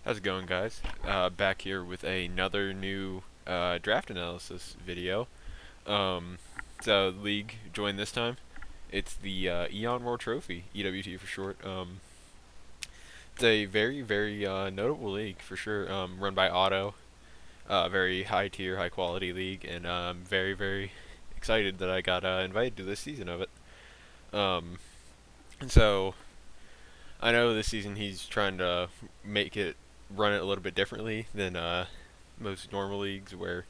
How's it going, guys? Back here with another new draft analysis video. Um, so league joined this time. It's the Eon World Trophy, EWT for short. It's a very notable league for sure. Run by Auto, very high tier, high quality league, and I'm very excited that I got invited to this season of it. Um, so I know this season he's trying to make it run it a little bit differently than most normal leagues, where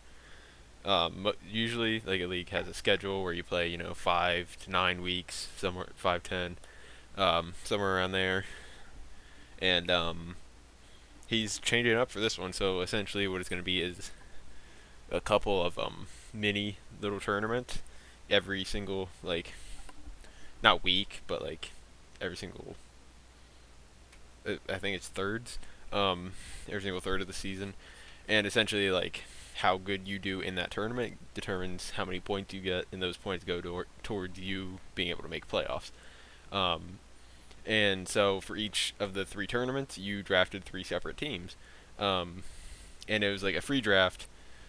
usually like a league has a schedule where you play 5 to 9 weeks, somewhere 5-10, somewhere around there, and he's changing it up for this one. So essentially, what it's going to be is a couple of mini little tournaments every single, like, not week, but like every single, I think it's thirds, every single third of the season, and essentially like how good you do in that tournament determines how many points you get, and those points go towards you being able to make playoffs. Um, and so for each of the three tournaments, you drafted three separate teams, um, and it was like a free draft,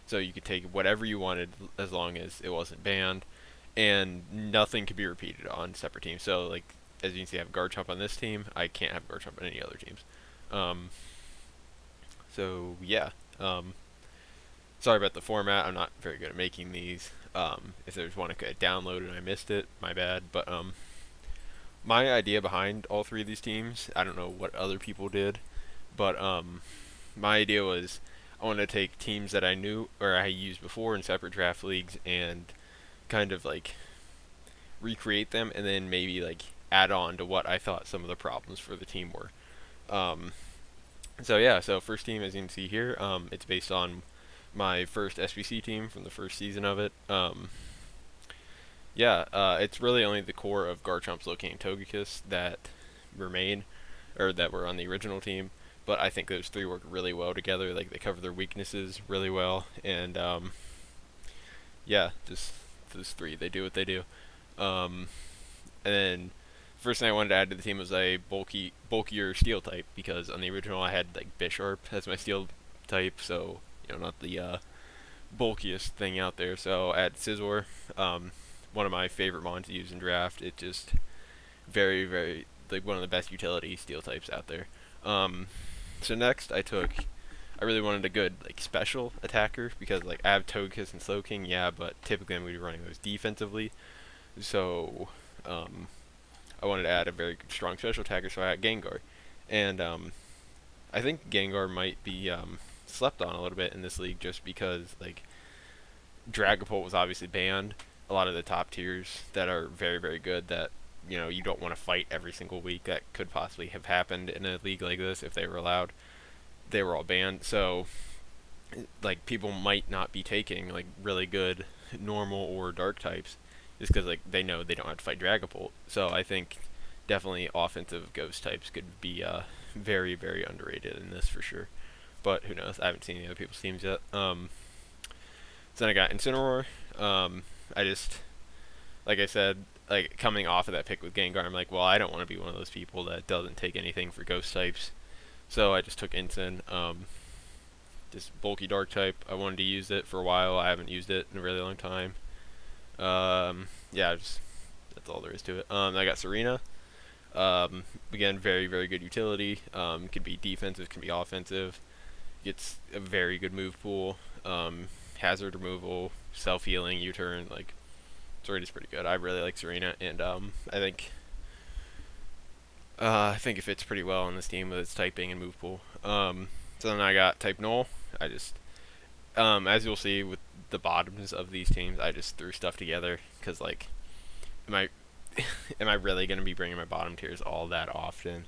so you could take whatever you wanted as long as it wasn't banned, and nothing could be repeated on separate teams. So like as you can see, I have Garchomp on this team. I can't have Garchomp on any other teams. Um, so yeah. Sorry about the format. I'm not very good at making these. If there's one I could have downloaded and I missed it, my bad. But my idea behind all three of these teams, I don't know what other people did, but my idea was I wanted to take teams that I knew or I used before in separate draft leagues and kind of like recreate them, and then maybe like add on to what I thought some of the problems for the team were. Um, so yeah, so first team, as you can see here, it's based on my first SBC team from the first season of it. Yeah, it's really only the core of Garchomp, Slowking, and Togekiss that remain, or that were on the original team. But I think those three work really well together. Like they cover their weaknesses really well, and yeah, just those three, they do what they do. Um, and then first thing I wanted to add to the team was a bulkier steel type, because on the original I had like Bisharp as my steel type, so not the bulkiest thing out there. So I had Scizor, one of my favorite mons to use in draft. It just very like one of the best utility steel types out there. So next I really wanted a good like special attacker, because like I have Togekiss and Slowking, yeah, but typically I'm going to be running those defensively. So I wanted to add a very strong special attacker, so I had Gengar. And I think Gengar might be slept on a little bit in this league, just because like Dragapult was obviously banned. A lot of the top tiers that are very good, that you don't want to fight every single week, that could possibly have happened in a league like this if they were allowed, they were all banned. So like people might not be taking like really good normal or dark types just because like they know they don't have to fight Dragapult. So I think definitely offensive ghost types could be very underrated in this for sure. But who knows? I haven't seen any other people's teams yet. So then I got Incineroar. I just, like I said, like coming off of that pick with Gengar, I'm like, well, I don't want to be one of those people that doesn't take anything for ghost types. So I just took Incin. Just bulky dark type. I wanted to use it for a while. I haven't used it in a really long time. Yeah, just that's all there is to it. I got Serena. Again, very good utility. Could be defensive, can be offensive. Gets a very good move pool. Hazard removal, self healing, U-turn. Like Serena's pretty good. I really like Serena, and I think it fits pretty well on this team with its typing and move pool. So then I got type Null. I just as you'll see with the bottoms of these teams, I just threw stuff together because like am I am I really going to be bringing my bottom tiers all that often,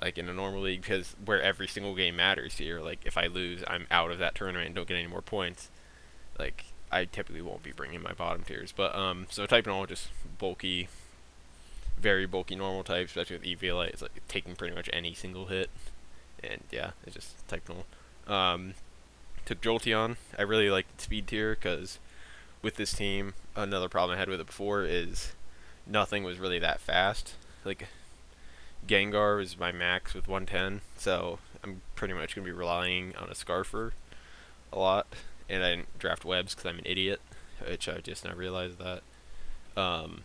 like in a normal league, because where every single game matters here. Like if I lose, I'm out of that tournament and don't get any more points. Like I typically won't be bringing my bottom tiers. But so type Null, just bulky, very bulky normal type, especially with EVLA. It's like taking pretty much any single hit, and yeah, it's just type Null. Took Jolteon. I really liked speed tier because with this team, another problem I had with it before is nothing was really that fast. Like Gengar was my max with 110, so I'm pretty much going to be relying on a Scarfer a lot, and I didn't draft Webs because I'm an idiot, which I just now realized that. Um,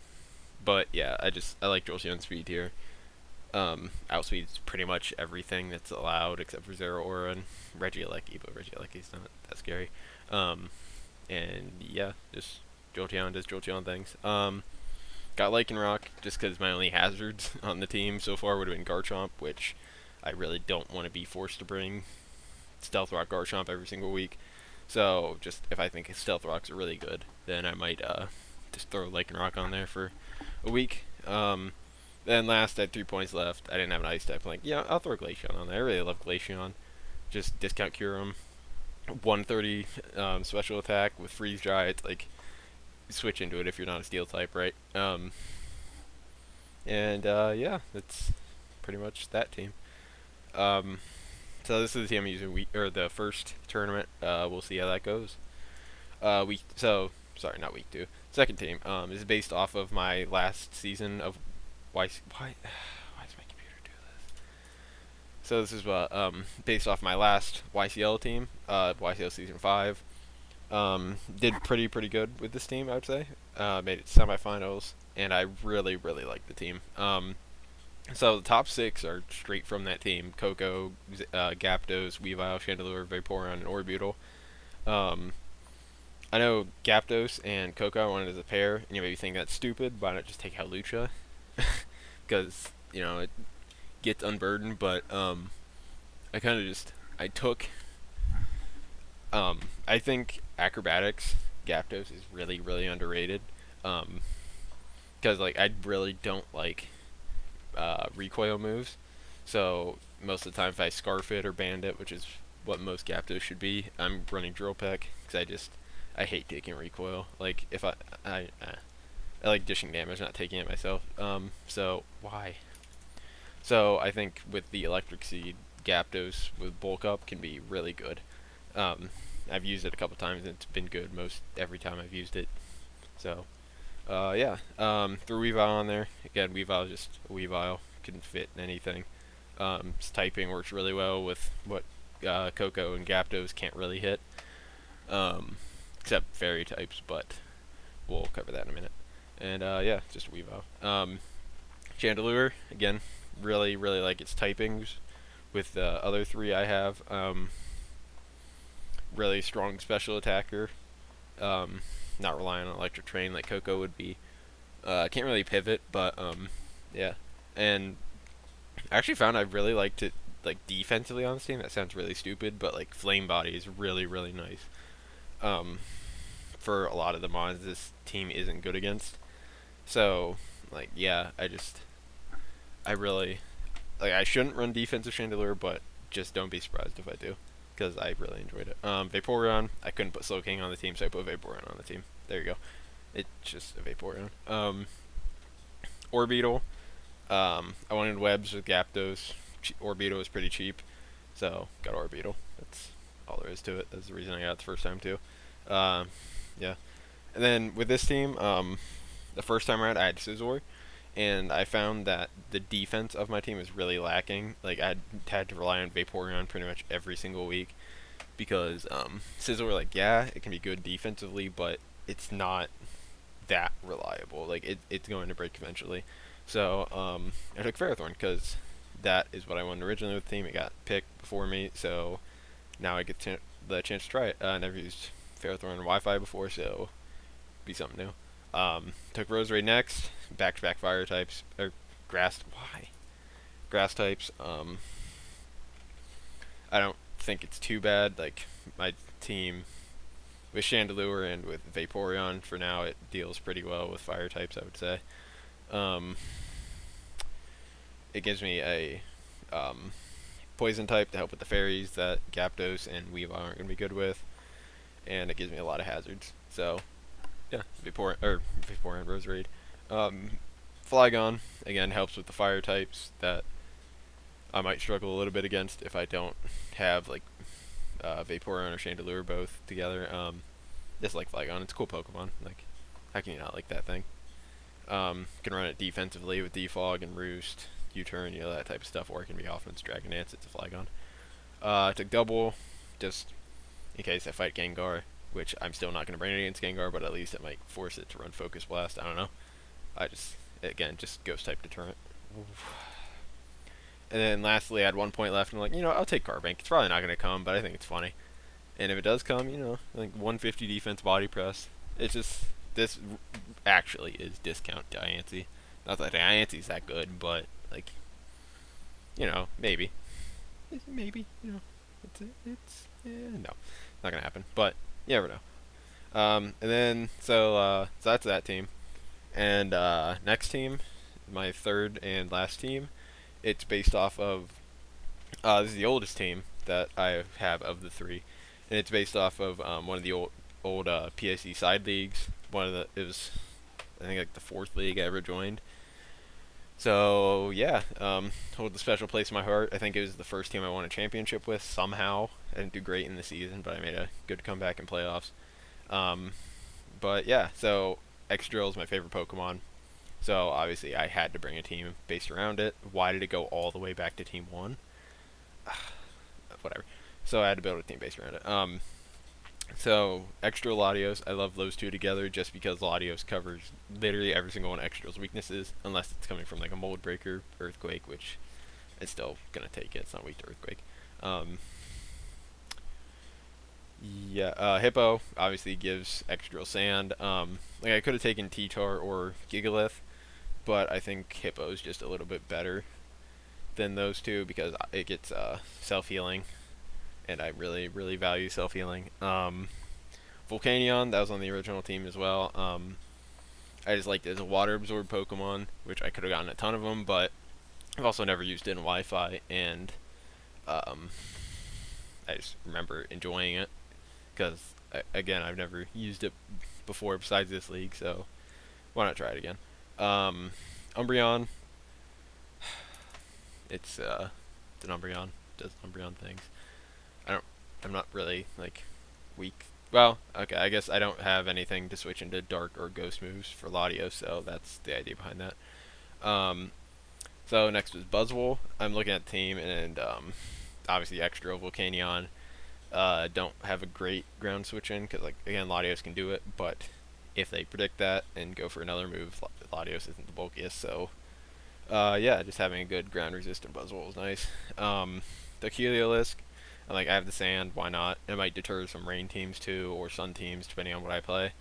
but yeah, I like Jolteon's speed here. Outspeeds pretty much everything that's allowed except for Zero Aura and Regieleki, but Regieleki's not that scary. Um, and yeah, just Jolteon does Jolteon things. Got Lycanroc just because my only hazards on the team so far would have been Garchomp, which I really don't want to be forced to bring Stealth Rock Garchomp every single week. So just if I think Stealth Rocks are really good, then I might just throw Lycanroc on there for a week. Then last, I had 3 points left. I didn't have an Ice type. I'm like, yeah, I'll throw Glaceon on there. I really love Glaceon. Just discount cure him. 130 special attack with Freeze Dry. It's like, switch into it if you're not a Steel type, right? Yeah, that's pretty much that team. So this is the team I'm using or the first tournament. We'll see how that goes. Sorry, not week 2. Second team is based off of my last season of why does my computer do this? So this is based off my last YCL team, YCL season 5. Did pretty good with this team, I would say. Made it semifinals, and I really like the team. So the top 6 are straight from that team: Coco, Gyapdos, Weavile, Chandelure, Vaporeon, and Orbeetle. I know Gyapdos and Coco I wanted as a pair, and you may be thinking that's stupid. Why not just take out Lucha? Because it gets unburdened. But I kind of I took. I think Acrobatics Gyapdos is really underrated. Because I really don't like recoil moves. So most of the time, if I Scarf it or Bandit, which is what most Gyapdos should be, I'm running Drill Peck because I hate taking recoil. Like if I like dishing damage, not taking it myself. So why? So I think with the Electric Seed, Gyapdos with Bulk Up can be really good. I've used it a couple times and it's been good most every time I've used it. So yeah. Threw Weavile on there. Again, Weavile is just a Weavile. Can fit in anything. Its typing works really well with what Coco and Gyapdos can't really hit. Except fairy types, but we'll cover that in a minute. And yeah, just Weavile. Chandelure, again, really like its typings. With the other 3 I have, really strong special attacker. Not relying on electric train like Coco would be. Can't really pivot, but yeah. And I actually found I really liked it defensively on this team. That sounds really stupid, but Flame Body is really nice. For a lot of the mons this team isn't good against. So yeah, I really I shouldn't run defensive Chandelure, but just don't be surprised if I do, because I really enjoyed it. Vaporeon, I couldn't put Slowking on the team, so I put Vaporeon on the team. There you go. It's just a Vaporeon. Orbeetle, I wanted Webs with Gyapdos. Orbeetle was pretty cheap, so got Orbeetle. That's all there is to it. That's the reason I got it the first time too. Yeah. And then with this team, the first time around I had Scizor, and I found that the defense of my team is really lacking. I had to rely on Vaporeon pretty much every single week, because Scizor, yeah, it can be good defensively, but it's not that reliable. It's going to break eventually. So I took Ferrothorn because that is what I wanted originally with the team. It got picked before me, so now I get the chance to try it. I never used Ferrothorn on Wi-Fi before, so be something new. Took Roserade next. Back-to-back fire types or grass. Why? Grass types. I don't think it's too bad. My team with Chandelure and with Vaporeon for now, it deals pretty well with fire types, I would say. It gives me a poison type to help with the fairies that Gyapdos and Weavile aren't going to be good with, and it gives me a lot of hazards. So yeah, Vaporeon Roserade. Flygon again helps with the fire types that I might struggle a little bit against if I don't have Vaporeon or Chandelure both together. Just like Flygon, it's a cool Pokemon. How can you not like that thing? Can run it defensively with Defog and Roost, U-turn, that type of stuff, or it can be offense Dragon Dance. It's a Flygon. I took double, just in case I fight Gengar, which I'm still not going to bring it against Gengar, but at least it might force it to run Focus Blast. I don't know. Again, just Ghost type deterrent. And then lastly, I had 1 point left, and I'm like, I'll take Carbank. It's probably not going to come, but I think it's funny. And if it does come, I think 150 defense body press. It's just, this actually is discount Diancie. Not that Diancie's that good, but, like, maybe. Maybe, no, not going to happen. But, you never know. And then, so that's that team. And next team, my third and last team, it's based off of, this is the oldest team that I have of the three, and it's based off of one of the old PSC side leagues. It was, I think, like the fourth league I ever joined. So yeah, hold a special place in my heart. I think it was the first team I won a championship with somehow. I didn't do great in the season, but I made a good comeback in playoffs. But yeah, so Excadrill is my favorite Pokemon. So obviously I had to bring a team based around it. Why did it go all the way back to Team 1? Whatever. So I had to build a team based around it. So Excadrill, Latios, I love those two together just because Latios covers literally every single one of Excadrill's weaknesses, unless it's coming from like a Mold Breaker, Earthquake, which it's still gonna take it. It's not weak to Earthquake. Hippo obviously gives Excadrill Sand. Like I could have taken T-Tar or Gigalith, but I think Hippo is just a little bit better than those two because it gets self-healing, and I really, really value self-healing. Volcanion, that was on the original team as well. I just liked it as a water absorb Pokemon, which I could have gotten a ton of them, but I've also never used it in Wi-Fi, and I just remember enjoying it because, again, I've never used it before besides this league, so why not try it again? Umbreon, it's an Umbreon, does Umbreon things. I'm not really, like, weak. Well, okay, I guess I don't have anything to switch into Dark or Ghost moves for Latios, so that's the idea behind that. So next was Buzzwole. I'm looking at the team, and obviously Excadrill, Volcanion don't have a great ground switch in, because, like, again, Latios can do it, but if they predict that and go for another move, Latios isn't the bulkiest, so yeah, just having a good ground resistant Buzzwole is nice. The Heliolisk, I have the sand, why not? It might deter some rain teams too, or sun teams, depending on what I play.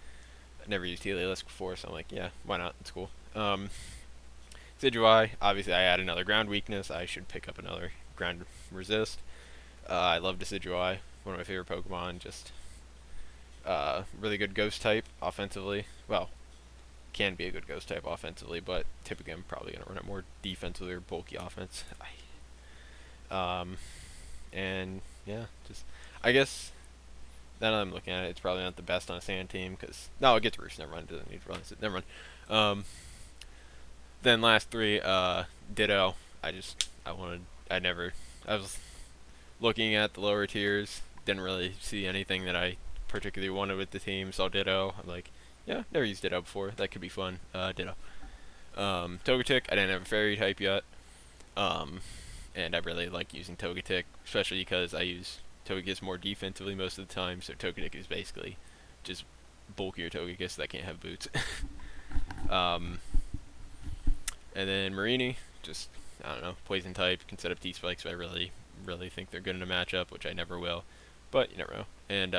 I never used Heliolisk before, so I'm like, yeah, why not? It's cool. Decidueye, obviously I add another ground weakness. I should pick up another ground resist. I love Decidueye, one of my favorite Pokemon. Just really good ghost type offensively. Well, can be a good ghost type offensively, but typically I'm probably going to run it more defensively or bulky offense. And yeah, just I guess now that I'm looking at it, it's probably not the best on a sand team because no, it gets Roost. Never mind, it doesn't need to run it. Never mind. Then last three, Ditto. I was looking at the lower tiers, didn't really see anything that I particularly wanted with the team. Saw Ditto. I'm like, yeah, never used Ditto before. That could be fun. Ditto. Togetic. I didn't have a fairy type yet. And I really like using Togetic, especially because I use Togekiss more defensively most of the time, so Togetic is basically just bulkier Togekiss that can't have boots. And then Marini, just, I don't know, poison type, can set up T-Spikes, but I really, really think they're good in a matchup, which I never will, but you never know. And,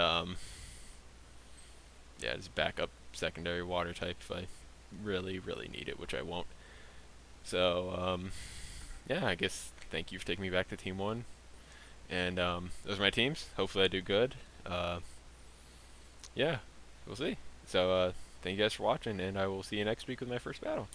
yeah, just backup secondary water type if I really, really need it, which I won't. So, yeah, I guess thank you for taking me back to Team 1. And those are my teams. Hopefully I do good. Yeah, we'll see. So thank you guys for watching, and I will see you next week with my first battle.